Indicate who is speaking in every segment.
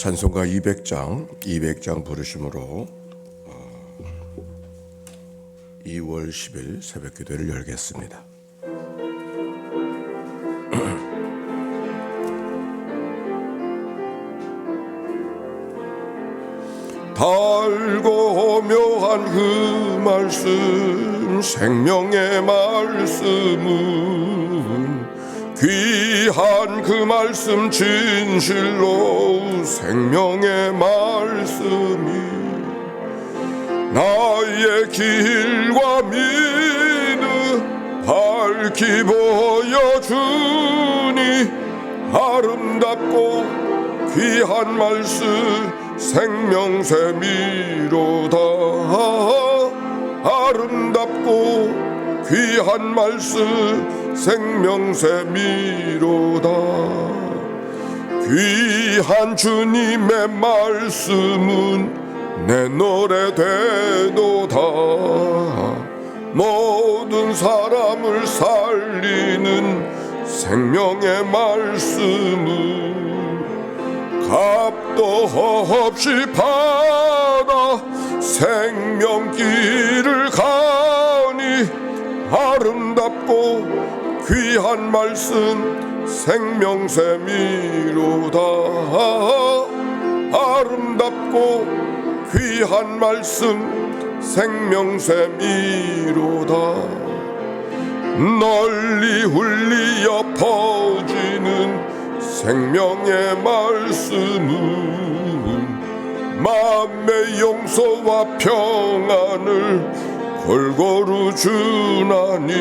Speaker 1: 찬송가 200장 부르심으로 2월 10일 새벽 기도를 열겠습니다. 달고 묘한 그 말씀, 생명의 말씀은 귀한 그 말씀, 진실로 생명의 말씀이 나의 길과 믿음 밝히 보여주니 아름답고 귀한 말씀, 생명샘이로다. 아름답고 귀한 말씀, 생명샘이로다. 귀한 주님의 말씀은 내 노래 되도다. 모든 사람을 살리는 생명의 말씀은 값도 없이 받아 생명길을 가니 아름답고 귀한 말씀, 생명샘이로다. 아름답고 귀한 말씀, 생명샘이로다. 널리 울리어 퍼지는 생명의 말씀은 마음의 용서와 평안을 골고루 주나니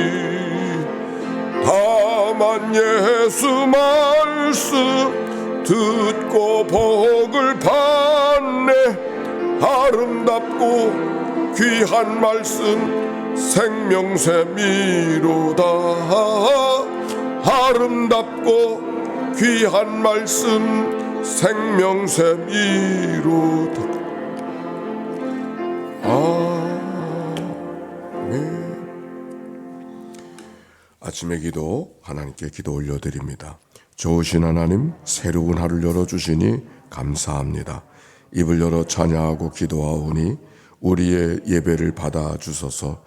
Speaker 1: 다만 예수 말씀 듣고 복을 받네. 아름답고 귀한 말씀, 생명샘이로다. 아름답고 귀한 말씀, 생명샘이로다. 아멘. 아침의 기도 하나님께 기도 올려드립니다. 좋으신 하나님, 새로운 하루를 열어주시니 감사합니다. 입을 열어 찬양하고 기도하오니 우리의 예배를 받아주소서.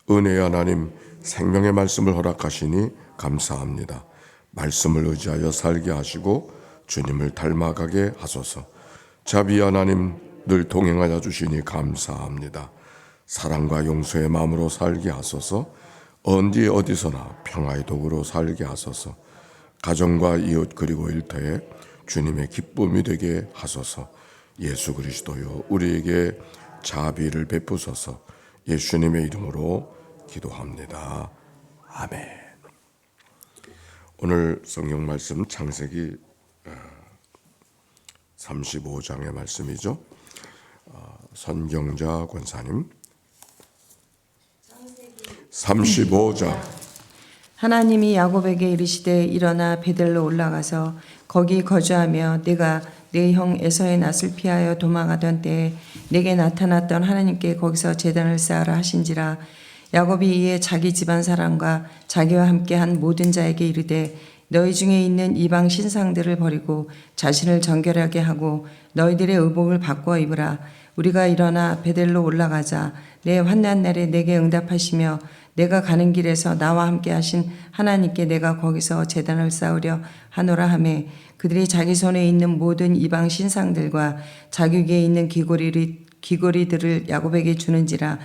Speaker 1: 은혜의 하나님, 생명의 말씀을 허락하시니 감사합니다. 말씀을 의지하여 살게 하시고 주님을 닮아가게 하소서. 자비 하나님, 늘 동행하여 주시니 감사합니다. 사랑과 용서의 마음으로 살게 하소서. 언제 어디서나 평화의 도구로 살게 하소서. 가정과 이웃 그리고 일터에 주님의 기쁨이 되게 하소서. 예수 그리스도여, 우리에게 자비를 베푸소서. 예수님의 이름으로 기도합니다. 아멘. 오늘 성경 말씀 창세기 35장의 말씀이죠. 선경자 권사님. 35장.
Speaker 2: 하나님이 야곱에게 이르시되 일어나 베델로 올라가서 거기 거주하며 네가 네 형 에서의 낯을 피하여 도망하던 때에 네게 나타났던 하나님께 거기서 제단을 쌓으라 하신지라. 야곱이 이에 자기 집안 사람과 자기와 함께한 모든 자에게 이르되 너희 중에 있는 이방 신상들을 버리고 자신을 정결하게 하고 너희들의 의복을 바꿔 입으라. 우리가 일어나 베델로 올라가자. 내 환난 날에 내게 응답하시며 내가 가는 길에서 나와 함께 하신 하나님께 내가 거기서 제단을 쌓으려 하노라 하매 그들이 자기 손에 있는 모든 이방 신상들과 자기 위에 있는 귀고리들을 야곱에게 주는지라.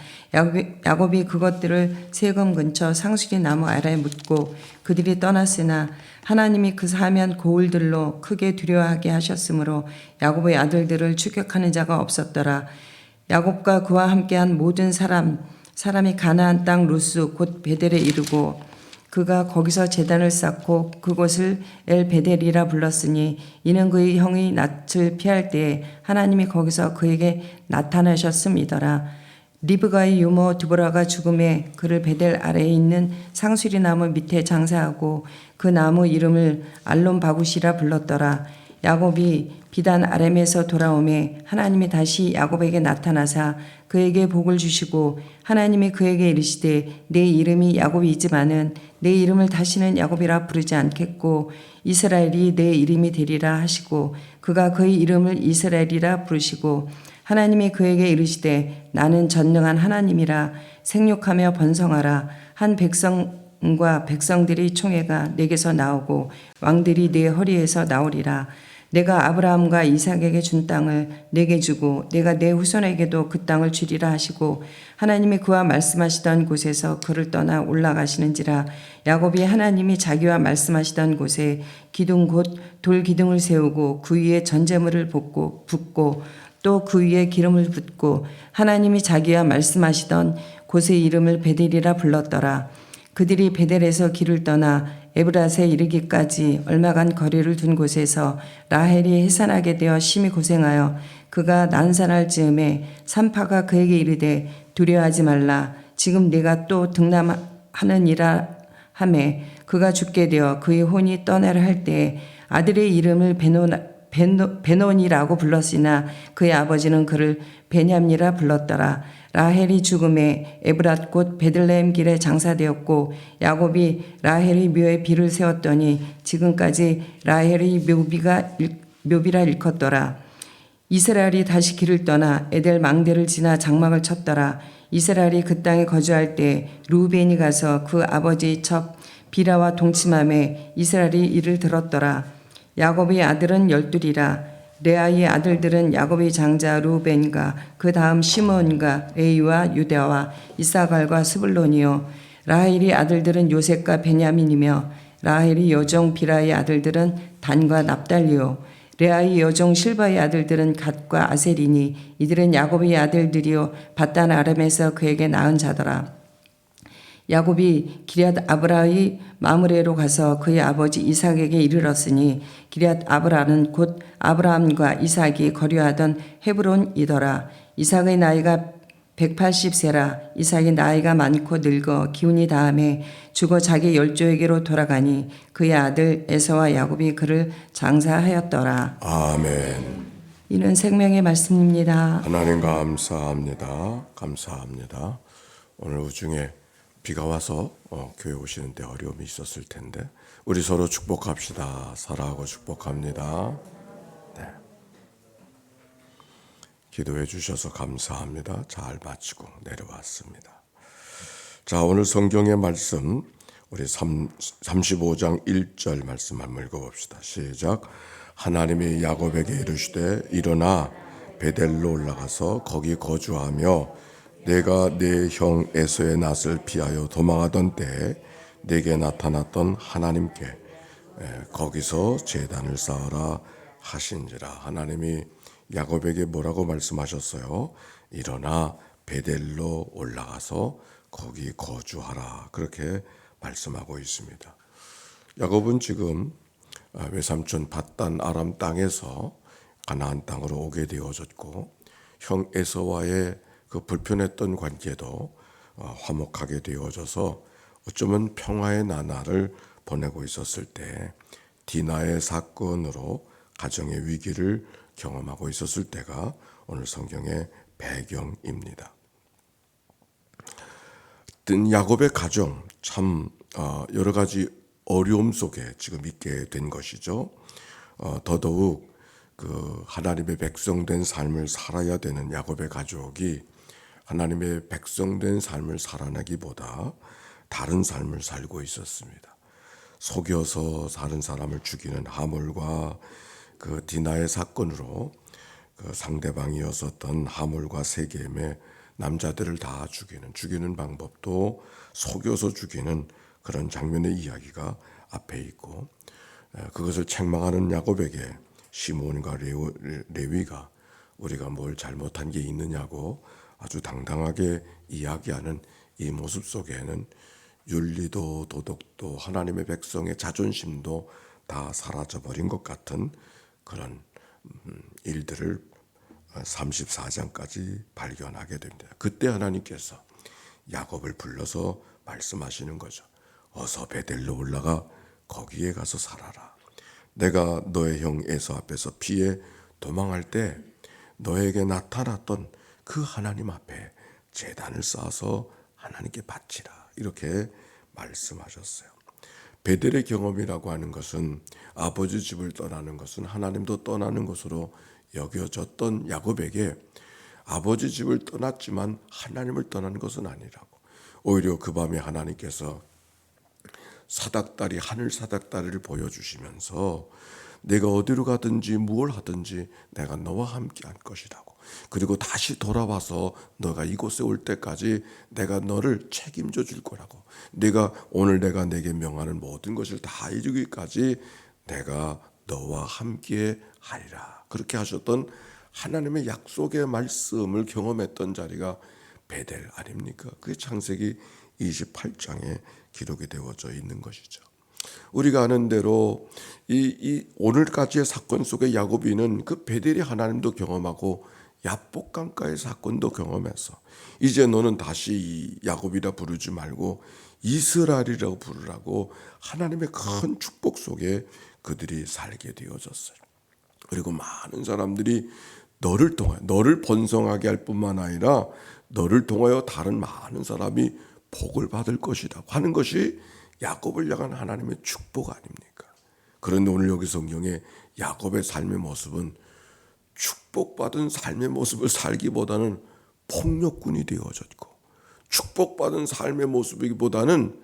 Speaker 2: 야곱이 그것들을 세검 근처 상수리 나무 아래에 묻고 그들이 떠났으나 하나님이 그 사면 고울들로 크게 두려워하게 하셨으므로 야곱의 아들들을 추격하는 자가 없었더라. 야곱과 그와 함께한 모든 사람이 가나안 땅 루스 곧 베델에 이르고 그가 거기서 제단을 쌓고 그곳을 엘베델이라 불렀으니 이는 그의 형이 낯을 피할 때에 하나님이 거기서 그에게 나타나셨음이더라. 리브가의 유모 드보라가 죽음에 그를 베델 아래에 있는 상수리 나무 밑에 장사하고 그 나무 이름을 알론바굿이라 불렀더라. 야곱이 비단 아람에서 돌아오매 하나님이 다시 야곱에게 나타나사 그에게 복을 주시고 하나님이 그에게 이르시되 내 이름이 야곱이지만은 내 이름을 다시는 야곱이라 부르지 않겠고 이스라엘이 내 이름이 되리라 하시고 그가 그의 이름을 이스라엘이라 부르시고 하나님이 그에게 이르시되 나는 전능한 하나님이라 생육하며 번성하라 한 백성과 백성들의 총회가 내게서 나오고 왕들이 내 허리에서 나오리라. 내가 아브라함과 이삭에게 준 땅을 내게 주고 내가 내 후손에게도 그 땅을 주리라 하시고 하나님이 그와 말씀하시던 곳에서 그를 떠나 올라가시는지라. 야곱이 하나님이 자기와 말씀하시던 곳에 기둥 곧 돌 기둥을 세우고 그 위에 전제물을 붓고 또 그 위에 기름을 붓고 하나님이 자기와 말씀하시던 곳의 이름을 베델이라 불렀더라. 그들이 베델에서 길을 떠나 에브랏에 이르기까지 얼마간 거리를 둔 곳에서 라헬이 해산하게 되어 심히 고생하여 그가 난산할 즈음에 산파가 그에게 이르되 두려워하지 말라. 지금 네가 또 등남하느니라 하매 그가 죽게 되어 그의 혼이 떠나려 할 때에 아들의 이름을 베논이라고 불렀으나 그의 아버지는 그를 베냐민이라 불렀더라. 라헬이 죽음에 에브랏 곧 베들레헴 길에 장사되었고 야곱이 라헬의 묘에 비를 세웠더니 지금까지 라헬의 묘비라 일컫더라. 이스라엘이 다시 길을 떠나 에델 망대를 지나 장막을 쳤더라. 이스라엘이 그 땅에 거주할 때 루벤이 가서 그 아버지의 첩 비라와 동침함에 이스라엘이 이를 들었더라. 야곱의 아들은 12이라. 레아의 아들들은 야곱의 장자 루벤과 그 다음 시므온과 레이와 유다와 이사갈과 스불론이요. 라헬의 아들들은 요셉과 베냐민이며 라헬의 여종 비라의 아들들은 단과 납달리요. 레아의 여종 실바의 아들들은 갓과 아셀이니 이들은 야곱의 아들들이요 밧단 아람에서 그에게 낳은 자더라. 야곱이 기럇 아브라의 마므레로 가서 그의 아버지 이삭에게 이르렀으니 기럇 아브라는 곧 아브라함과 이삭이 거류하던 헤브론이더라. 이삭의 나이가 180세라. 이삭이 나이가 많고 늙어 기운이 다함에 죽어 자기 열조에게로 돌아가니 그의 아들 에서와 야곱이 그를 장사하였더라.
Speaker 1: 아멘.
Speaker 2: 이는 생명의 말씀입니다.
Speaker 1: 하나님 감사합니다. 감사합니다. 오늘 우중에 비가 와서 교회 오시는데 어려움이 있었을 텐데 우리 서로 축복합시다. 사랑하고 축복합니다. 네. 기도해 주셔서 감사합니다. 잘 마치고 내려왔습니다. 자, 오늘 성경의 말씀 우리 35장 1절 말씀 한번 읽어봅시다. 시작. 하나님이 야곱에게 이르시되 일어나 베델로 올라가서 거기 거주하며 내가 내 형 에서의 낯을 피하여 도망하던 때에 내게 나타났던 하나님께 거기서 제단을 쌓으라 하신지라. 하나님이 야곱에게 뭐라고 말씀하셨어요? 일어나 베델로 올라가서 거기 거주하라. 그렇게 말씀하고 있습니다. 야곱은 지금 외삼촌 밧단 아람 땅에서 가나안 땅으로 오게 되어졌고 형 에서와의 그 불편했던 관계도 화목하게 되어져서 어쩌면 평화의 나날을 보내고 있었을 때 디나의 사건으로 가정의 위기를 경험하고 있었을 때가 오늘 성경의 배경입니다. 야곱의 가정 참 여러 가지 어려움 속에 지금 있게 된 것이죠. 더더욱 그 하나님의 백성된 삶을 살아야 되는 야곱의 가족이 하나님의 백성된 삶을 살아내기보다 다른 삶을 살고 있었습니다. 속여서 다른 사람을 죽이는 하몰과 그 디나의 사건으로 그 상대방이었었던 하몰과 세겜의 남자들을 다 죽이는 방법도 속여서 죽이는 그런 장면의 이야기가 앞에 있고 그것을 책망하는 야곱에게 시므온과 레위가 우리가 뭘 잘못한 게 있느냐고 아주 당당하게 이야기하는 이 모습 속에는 윤리도 도덕도 하나님의 백성의 자존심도 다 사라져버린 것 같은 그런 일들을 34장까지 발견하게 됩니다. 그때 하나님께서 야곱을 불러서 말씀하시는 거죠. 어서 베델로 올라가 거기에 가서 살아라. 내가 너의 형 에서 앞에서 피해 도망할 때 너에게 나타났던 그 하나님 앞에 제단을 쌓아서 하나님께 바치라. 이렇게 말씀하셨어요. 베델의 경험이라고 하는 것은 아버지 집을 떠나는 것은 하나님도 떠나는 것으로 여겨졌던 야곱에게 아버지 집을 떠났지만 하나님을 떠나는 것은 아니라고. 오히려 그 밤에 하나님께서 사닥다리, 하늘 사닥다리를 보여주시면서 내가 어디로 가든지 무엇을 하든지 내가 너와 함께 할 것이라고. 그리고 다시 돌아와서 너가 이곳에 올 때까지 내가 너를 책임져 줄 거라고. 오늘 내가 내게 명하는 모든 것을 다 이루기까지 내가 너와 함께 하리라. 그렇게 하셨던 하나님의 약속의 말씀을 경험했던 자리가 베델 아닙니까? 그게 창세기 28장에 기록이 되어져 있는 것이죠. 우리가 아는 대로 이 오늘까지의 사건 속에 야곱이는 그 베델이 하나님도 경험하고 야복강가의 사건도 경험해서 이제 너는 다시 이 야곱이라 부르지 말고 이스라엘이라고 부르라고 하나님의 큰 축복 속에 그들이 살게 되어졌어요. 그리고 많은 사람들이 너를 통하여 너를 번성하게 할 뿐만 아니라 너를 통하여 다른 많은 사람이 복을 받을 것이라고 하는 것이 야곱을 향한 하나님의 축복 아닙니까? 그런데 오늘 여기 성경에 야곱의 삶의 모습은 축복받은 삶의 모습을 살기보다는 폭력꾼이 되어졌고, 축복받은 삶의 모습이기보다는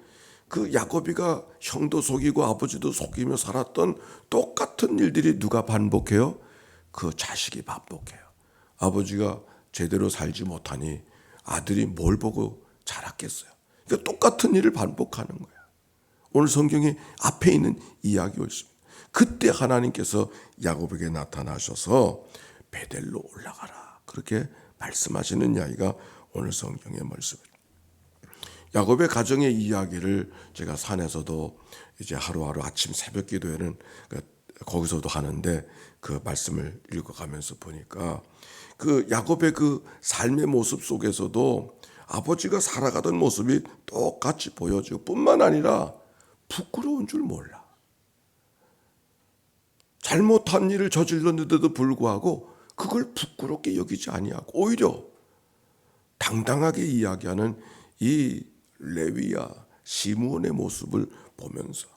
Speaker 1: 그 야곱이가 형도 속이고 아버지도 속이며 살았던 똑같은 일들이 누가 반복해요? 그 자식이 반복해요. 아버지가 제대로 살지 못하니 아들이 뭘 보고 자랐겠어요? 그러니까 똑같은 일을 반복하는 거야. 오늘 성경에 앞에 있는 이야기가 있습니다. 그때 하나님께서 야곱에게 나타나셔서 베델로 올라가라. 그렇게 말씀하시는 이야기가 오늘 성경의 말씀입니다. 야곱의 가정의 이야기를 제가 산에서도 이제 하루하루 아침 새벽 기도에는 거기서도 하는데 그 말씀을 읽어가면서 보니까 그 야곱의 그 삶의 모습 속에서도 아버지가 살아가던 모습이 똑같이 보여지고 뿐만 아니라 부끄러운 줄 몰라. 잘못한 일을 저질렀는데도 불구하고 그걸 부끄럽게 여기지 아니하고 오히려 당당하게 이야기하는 이 레위야 시므온의 모습을 보면서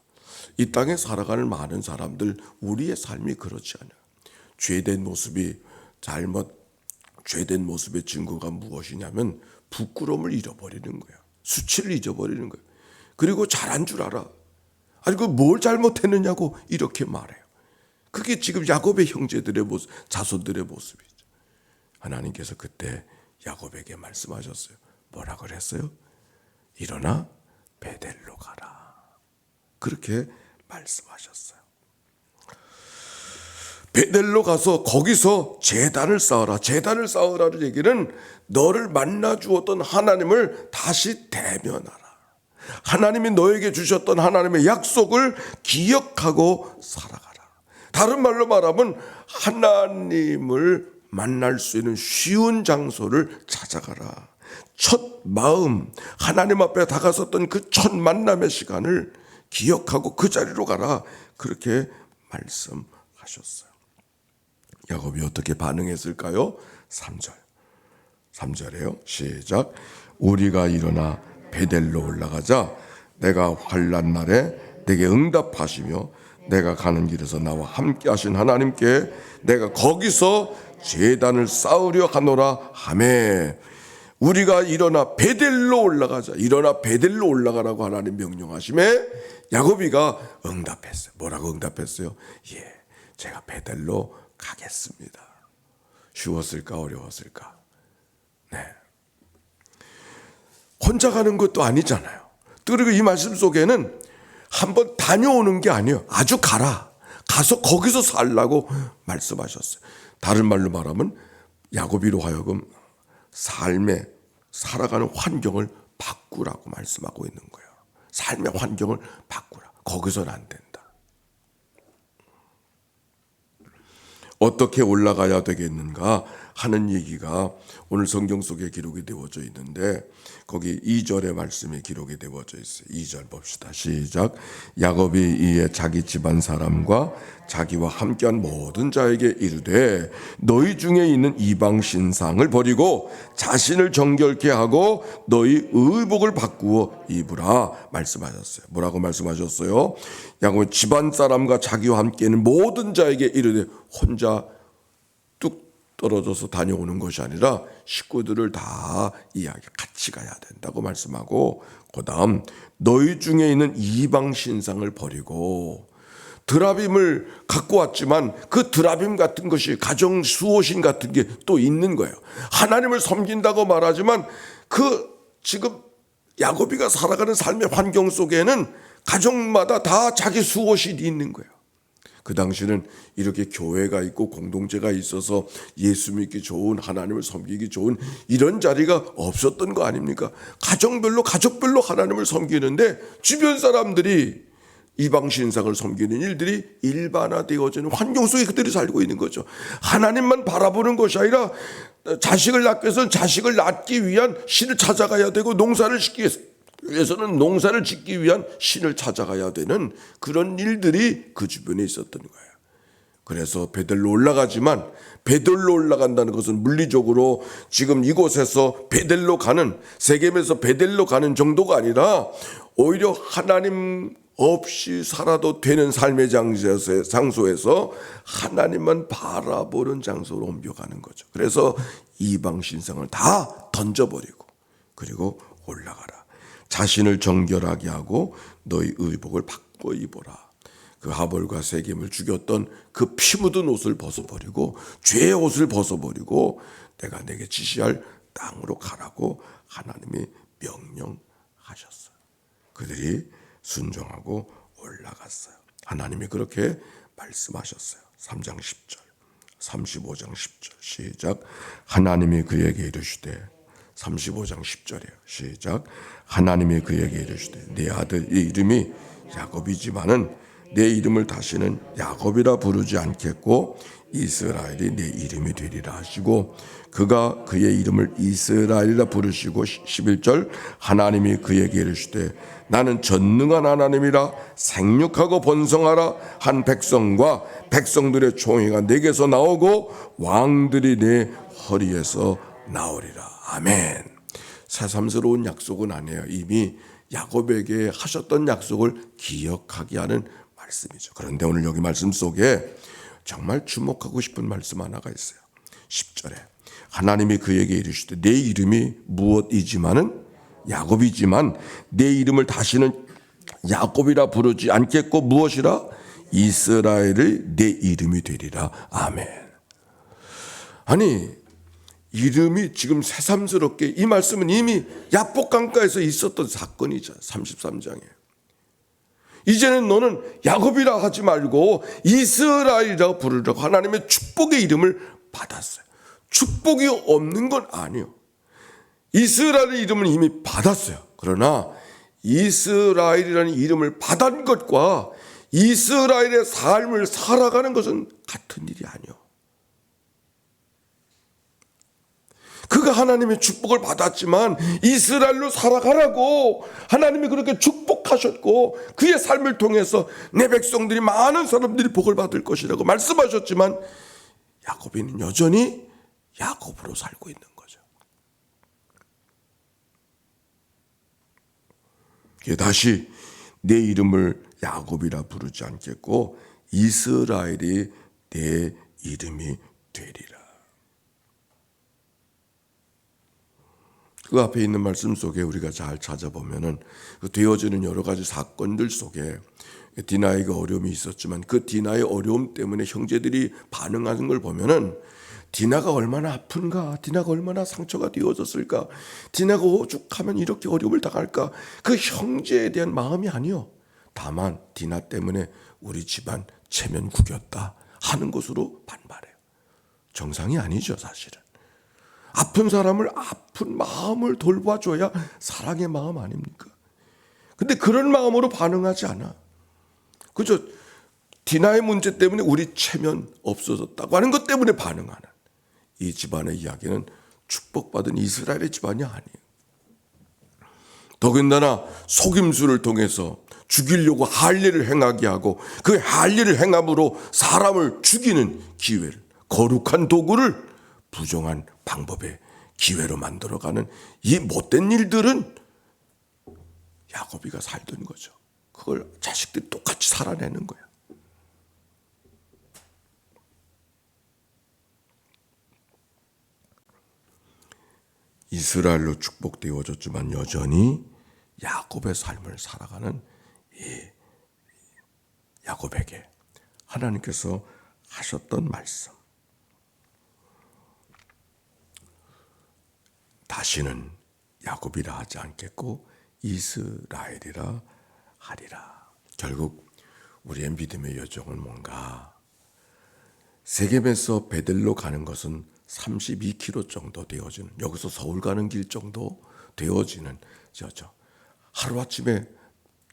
Speaker 1: 이 땅에 살아가는 많은 사람들 우리의 삶이 그렇지 않아요. 죄된 모습의 증거가 무엇이냐면 부끄러움을 잃어버리는 거야. 수치를 잊어버리는 거야. 그리고 잘한 줄 알아. 아니 그 뭘 잘못했느냐고 이렇게 말해요. 그게 지금 야곱의 형제들의 모습, 자손들의 모습이죠. 하나님께서 그때 야곱에게 말씀하셨어요. 뭐라 그랬어요? 일어나 베델로 가라. 그렇게 말씀하셨어요. 베델로 가서 거기서 제단을 쌓으라. 제단을 쌓으라는 얘기는 너를 만나 주었던 하나님을 다시 대면하라. 하나님이 너에게 주셨던 하나님의 약속을 기억하고 살아가라. 다른 말로 말하면 하나님을 만날 수 있는 쉬운 장소를 찾아가라. 첫 마음, 하나님 앞에 다가섰던 그 첫 만남의 시간을 기억하고 그 자리로 가라. 그렇게 말씀하셨어요. 야곱이 어떻게 반응했을까요? 3절에요. 시작. 우리가 일어나 베델로 올라가자 내가 환난 날에 내게 응답하시며 내가 가는 길에서 나와 함께 하신 하나님께 내가 거기서 제단을 쌓으려 하노라 하매 우리가 일어나 베델로 올라가자. 일어나 베델로 올라가라고 하나님 명령하심에 야곱이가 응답했어요. 뭐라고 응답했어요? 예, 제가 베델로 가겠습니다. 쉬웠을까 어려웠을까? 네. 혼자 가는 것도 아니잖아요. 그리고 이 말씀 속에는 한번 다녀오는 게 아니에요. 아주 가라. 가서 거기서 살라고 말씀하셨어요. 다른 말로 말하면 야곱이로 하여금 삶에 살아가는 환경을 바꾸라고 말씀하고 있는 거예요. 삶의 환경을 바꾸라. 거기서는 안 된다. 어떻게 올라가야 되겠는가 하는 얘기가 오늘 성경 속에 기록이 되어져 있는데 거기 2절의 말씀에 기록이 되어져 있어요. 2절 봅시다. 시작. 야곱이 이에 자기 집안 사람과 자기와 함께한 모든 자에게 이르되 너희 중에 있는 이방 신상을 버리고 자신을 정결케 하고 너희 의복을 바꾸어 입으라 말씀하셨어요. 뭐라고 말씀하셨어요? 야곱 집안 사람과 자기와 함께 있는 모든 자에게 이르되 혼자 뚝 떨어져서 다녀오는 것이 아니라 식구들을 다 이야기 같이 가야 된다고 말씀하고, 그 다음 너희 중에 있는 이방 신상을 버리고, 드라빔을 갖고 왔지만 그 드라빔 같은 것이 가정 수호신 같은 게 또 있는 거예요. 하나님을 섬긴다고 말하지만 그 지금 야곱이가 살아가는 삶의 환경 속에는 가정마다 다 자기 수호신이 있는 거예요. 그 당시는 이렇게 교회가 있고 공동체가 있어서 예수 믿기 좋은, 하나님을 섬기기 좋은 이런 자리가 없었던 거 아닙니까? 가족별로 하나님을 섬기는데 주변 사람들이 이방 신상을 섬기는 일들이 일반화되어지는 환경 속에 그들이 살고 있는 거죠. 하나님만 바라보는 것이 아니라 자식을 낳기 위해서는 자식을 낳기 위한 신을 찾아가야 되고, 농사를 짓기 위해서는 농사를 짓기 위한 신을 찾아가야 되는 그런 일들이 그 주변에 있었던 거예요. 그래서 베델로 올라가지만, 베델로 올라간다는 것은 물리적으로 지금 이곳에서 베델로 가는, 세겜에서 베델로 가는 정도가 아니라 오히려 하나님 없이 살아도 되는 삶의 장소에서 하나님만 바라보는 장소로 옮겨가는 거죠. 그래서 이방 신상을 다 던져버리고, 그리고 올라가라. 자신을 정결하게 하고 너희 의복을 바꿔 입어라. 그 하볼과 세겜을 죽였던 그 피 묻은 옷을 벗어버리고, 죄의 옷을 벗어버리고 내가 내게 지시할 땅으로 가라고 하나님이 명령하셨어요. 그들이 순종하고 올라갔어요. 하나님이 그렇게 말씀하셨어요. 3장 10절, 35장 10절 시작. 하나님이 그에게 이르시되, 35장 10절이에요. 시작. 하나님이 그에게 이르시되 내 아들의 이름이 야곱이지만은 내 이름을 다시는 야곱이라 부르지 않겠고 이스라엘이 내 이름이 되리라 하시고, 그가 그의 이름을 이스라엘이라 부르시고 11절. 하나님이 그에게 이르시되 나는 전능한 하나님이라 생육하고 번성하라 한 백성과 백성들의 총회가 내게서 나오고 왕들이 내 허리에서 나오리라. 아멘. 새삼스러운 약속은 아니에요. 이미 야곱에게 하셨던 약속을 기억하게 하는 말씀이죠. 그런데 오늘 여기 말씀 속에 정말 주목하고 싶은 말씀 하나가 있어요. 10절에 하나님이 그에게 이르시되 내 이름이 무엇이지만은 야곱이지만 내 이름을 다시는 야곱이라 부르지 않겠고 무엇이라? 이스라엘의 내 이름이 되리라. 아멘. 아니, 이름이 지금 새삼스럽게, 이 말씀은 이미 야복강가에서 있었던 사건이죠. 33장에. 이제는 너는 야곱이라 하지 말고 이스라엘이라고 부르라고 하나님의 축복의 이름을 받았어요. 축복이 없는 건 아니에요. 이스라엘의 이름을 이미 받았어요. 그러나 이스라엘이라는 이름을 받은 것과 이스라엘의 삶을 살아가는 것은 같은 일이 아니에요. 그가 하나님의 축복을 받았지만 이스라엘로 살아가라고 하나님이 그렇게 축복하셨고, 그의 삶을 통해서 내 백성들이, 많은 사람들이 복을 받을 것이라고 말씀하셨지만 야곱이는 여전히 야곱으로 살고 있는 거죠. 그게 다시 내 이름을 야곱이라 부르지 않겠고 이스라엘이 내 이름이 되리라. 그 앞에 있는 말씀 속에 우리가 잘 찾아보면은 그 되어지는 여러 가지 사건들 속에 디나이가 어려움이 있었지만 그 디나의 어려움 때문에 형제들이 반응하는 걸 보면은 디나가 얼마나 아픈가, 디나가 얼마나 상처가 되어졌을까, 디나가 오죽하면 이렇게 어려움을 당할까, 그 형제에 대한 마음이 아니요. 다만 디나 때문에 우리 집안 체면 구겼다 하는 것으로 반발해요. 정상이 아니죠, 사실은. 아픈 사람을 아픈 마음을 돌봐줘야 사랑의 마음 아닙니까? 근데 그런 마음으로 반응하지 않아. 그죠? 디나의 문제 때문에 우리 체면 없어졌다고 하는 것 때문에 반응하는 이 집안의 이야기는 축복받은 이스라엘의 집안이 아니에요. 더군다나 속임수를 통해서 죽이려고 할례를 행하게 하고 그 할례를 행함으로 사람을 죽이는 기회를, 거룩한 도구를 부정한 방법의 기회로 만들어가는 이 못된 일들은 야곱이가 살던 거죠. 그걸 자식들이 똑같이 살아내는 거야. 이스라엘로 축복되어졌지만 여전히 야곱의 삶을 살아가는 이 야곱에게 하나님께서 하셨던 말씀. 다시는 야곱이라 하지 않겠고 이스라엘이라 하리라. 결국 우리의 믿음의 여정은 뭔가? 세겜에서 베델로 가는 것은 32km 정도 되어지는, 여기서 서울 가는 길 정도 되어지는 저죠. 하루아침에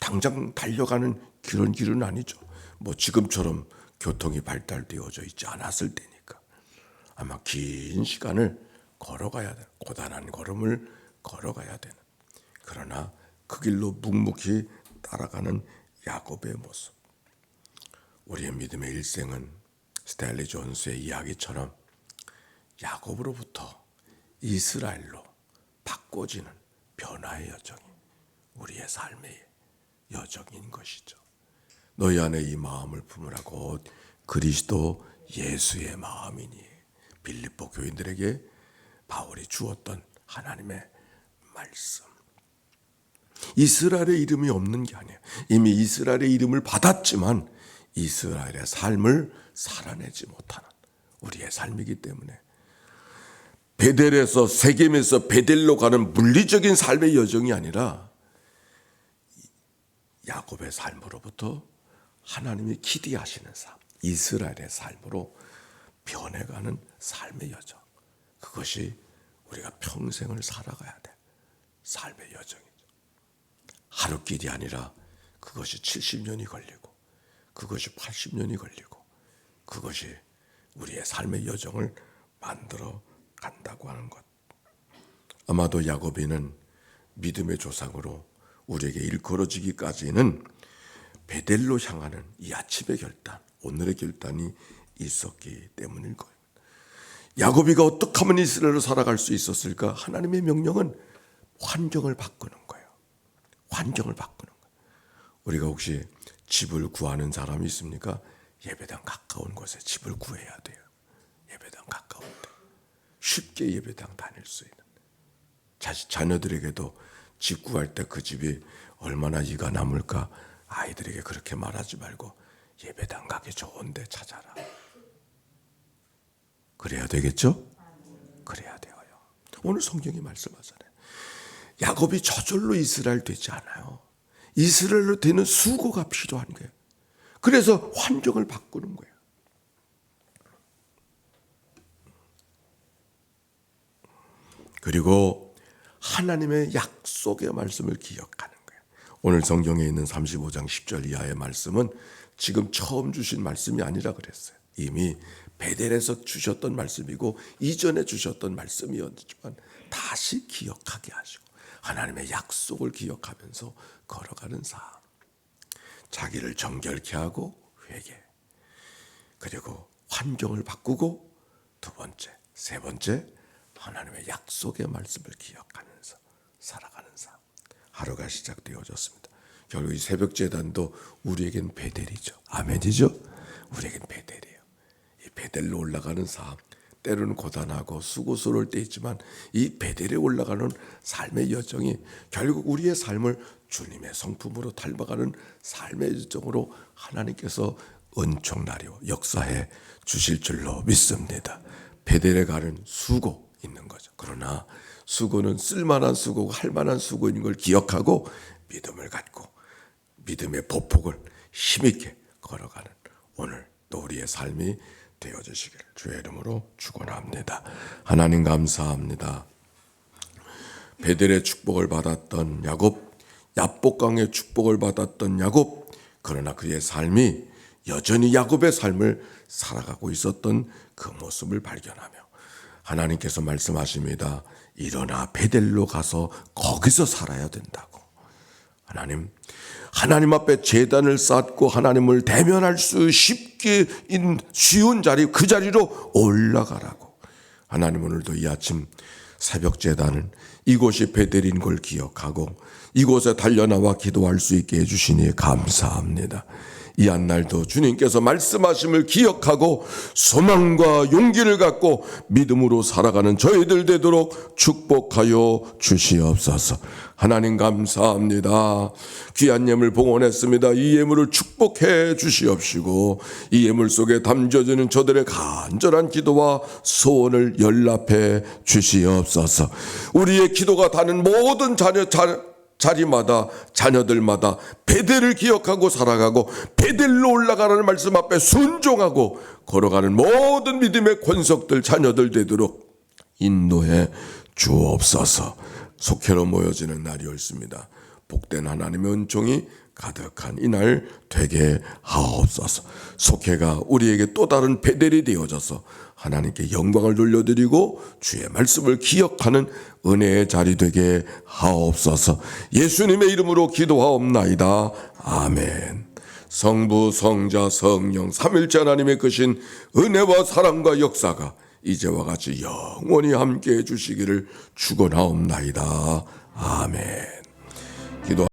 Speaker 1: 당장 달려가는 그런 길은 아니죠. 뭐 지금처럼 교통이 발달되어져 있지 않았을 때니까 아마 긴 시간을 걸어가야 돼. 고단한 걸음을 걸어가야 되는. 그러나 그 길로 묵묵히 따라가는 야곱의 모습. 우리의 믿음의 일생은 스탠리 존스의 이야기처럼 야곱으로부터 이스라엘로 바꿔지는 변화의 여정이 우리의 삶의 여정인 것이죠. 너희 안에 이 마음을 품으라 곧 그리스도 예수의 마음이니. 빌립보 교인들에게 바울이 주었던 하나님의 말씀. 이스라엘의 이름이 없는 게 아니에요. 이미 이스라엘의 이름을 받았지만 이스라엘의 삶을 살아내지 못하는 우리의 삶이기 때문에 베델에서, 세겜에서 베델로 가는 물리적인 삶의 여정이 아니라 야곱의 삶으로부터 하나님이 기대하시는 삶, 이스라엘의 삶으로 변해가는 삶의 여정. 그것이 우리가 평생을 살아가야 될 삶의 여정이죠. 하루길이 아니라 그것이 70년이 걸리고 그것이 80년이 걸리고 그것이 우리의 삶의 여정을 만들어 간다고 하는 것. 아마도 야곱이는 믿음의 조상으로 우리에게 일컬어지기까지는 베델로 향하는 이 아침의 결단, 오늘의 결단이 있었기 때문일 거예요. 야곱이가 어떻게 하면 이스라엘로 살아갈 수 있었을까? 하나님의 명령은 환경을 바꾸는 거예요. 환경을 바꾸는 거예요. 우리가 혹시 집을 구하는 사람이 있습니까? 예배당 가까운 곳에 집을 구해야 돼요. 예배당 가까운 데. 쉽게 예배당 다닐 수 있는. 자녀들에게도 집 구할 때 그 집이 얼마나 이가 남을까? 아이들에게 그렇게 말하지 말고 예배당 가기 좋은 데 찾아라. 그래야 되겠죠? 그래야 돼요. 오늘 성경이 말씀하잖아요. 야곱이 저절로 이스라엘 되지 않아요. 이스라엘로 되는 수고가 필요한 거예요. 그래서 환경을 바꾸는 거예요. 그리고 하나님의 약속의 말씀을 기억하는 거예요. 오늘 성경에 있는 35장 10절 이하의 말씀은 지금 처음 주신 말씀이 아니라 그랬어요. 이미 베델에서 주셨던 말씀이고 이전에 주셨던 말씀이었지만 다시 기억하게 하시고 하나님의 약속을 기억하면서 걸어가는 삶. 자기를 정결케 하고 회개. 그리고 환경을 바꾸고 두 번째, 세 번째 하나님의 약속의 말씀을 기억하면서 살아가는 삶. 하루가 시작되어졌습니다. 결국 이 새벽 제단도 우리에겐 베델이죠. 아멘이죠. 우리에겐 베델이에요. 이 베델로 올라가는 삶. 때로는 고단하고 수고스러울 때 있지만 이 베델에 올라가는 삶의 여정이 결국 우리의 삶을 주님의 성품으로 닮아가는 삶의 여정으로 하나님께서 은총나려 역사해 주실 줄로 믿습니다. 베델에 가는 수고 있는 거죠. 그러나 수고는 쓸만한 수고고 할 만한 수고인 걸 기억하고 믿음을 갖고 믿음의 보폭을 힘있게 걸어가는 오늘 또 우리의 삶이 되어주시기를 주의 이름으로 축원합니다. 하나님 감사합니다. 베델의 축복을 받았던 야곱, 야복강의 축복을 받았던 야곱, 그러나 그의 삶이 여전히 야곱의 삶을 살아가고 있었던 그 모습을 발견하며 하나님께서 말씀하십니다. 일어나 베델로 가서 거기서 살아야 된다고. 하나님 앞에 제단을 쌓고 하나님을 대면할 수 쉬운 자리, 그 자리로 올라가라고. 하나님, 오늘도 이 아침 새벽 제단은 이곳이 베델인 걸 기억하고 이곳에 달려나와 기도할 수 있게 해주시니 감사합니다. 이 한날도 주님께서 말씀하심을 기억하고 소망과 용기를 갖고 믿음으로 살아가는 저희들 되도록 축복하여 주시옵소서. 하나님 감사합니다. 귀한 예물 봉헌했습니다. 이 예물을 축복해 주시옵시고 이 예물 속에 담겨지는 저들의 간절한 기도와 소원을 연락해 주시옵소서. 우리의 기도가 닿는 모든 자리마다 자녀들마다 베델을 기억하고 살아가고 베델로 올라가라는 말씀 앞에 순종하고 걸어가는 모든 믿음의 권속들 자녀들 되도록 인도해 주옵소서. 속회로 모여지는 날이 옳습니다. 복된 하나님의 은총이 가득한 이날 되게 하옵소서. 속회가 우리에게 또 다른 베델이 되어져서 하나님께 영광을 돌려드리고 주의 말씀을 기억하는 은혜의 자리 되게 하옵소서. 예수님의 이름으로 기도하옵나이다. 아멘. 성부, 성자, 성령 삼일째 하나님의 크신 은혜와 사랑과 역사가 이제와 같이 영원히 함께해 주시기를 축원하옵나이다. 아멘. 기도